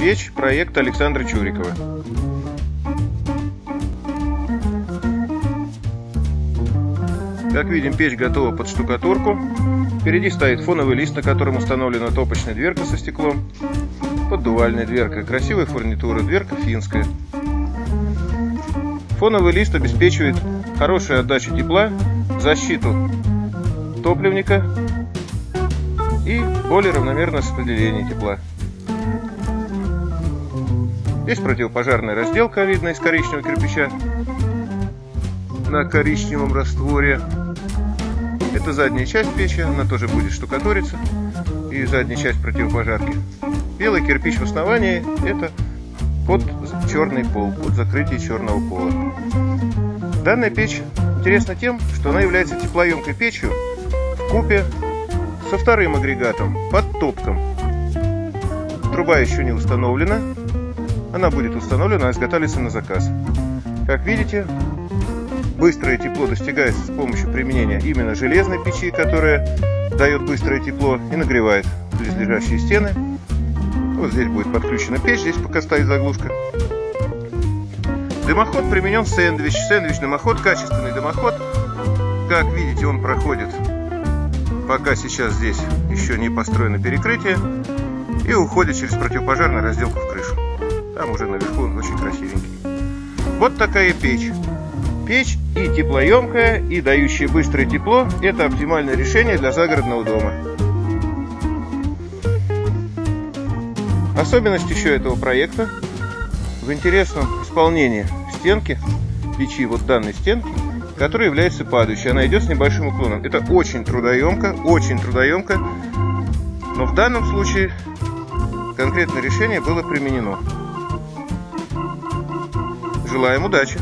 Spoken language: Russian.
Печь проекта Александра Чурикова. Как видим, печь готова под штукатурку. Впереди стоит фоновый лист, на котором установлена топочная дверка со стеклом, поддувальная дверка, красивая фурнитура, дверка финская. Фоновый лист обеспечивает хорошую отдачу тепла, защиту топливника и более равномерное распределение тепла. Здесь противопожарная разделка, видно, из коричневого кирпича на коричневом растворе. Это задняя часть печи, она тоже будет штукатуриться, и задняя часть противопожарки. Белый кирпич в основании — это под черный пол, под закрытие черного пола. Данная печь интересна тем, что она является теплоемкой печью вкупе со вторым агрегатом под топком. Труба еще не установлена, она будет установлена, изготавливается на заказ. Как видите, быстрое тепло достигается с помощью применения именно железной печи, которая дает быстрое тепло и нагревает близлежащие стены. Вот здесь будет подключена печь, здесь пока стоит заглушка. Дымоход применен сэндвич. Сэндвич-дымоход, качественный дымоход. Как видите, он проходит, пока сейчас здесь еще не построено перекрытие, и уходит через противопожарную разделку в крышу. Там уже наверху он очень красивенький. Вот такая печь. Печь и теплоемкая, и дающая быстрое тепло — это оптимальное решение для загородного дома. Особенность еще этого проекта в интересном исполнении стенки печи, вот данной стенки, которая является падающей. Она идет с небольшим уклоном. Это очень трудоемко, но в данном случае конкретное решение было применено. Желаем удачи!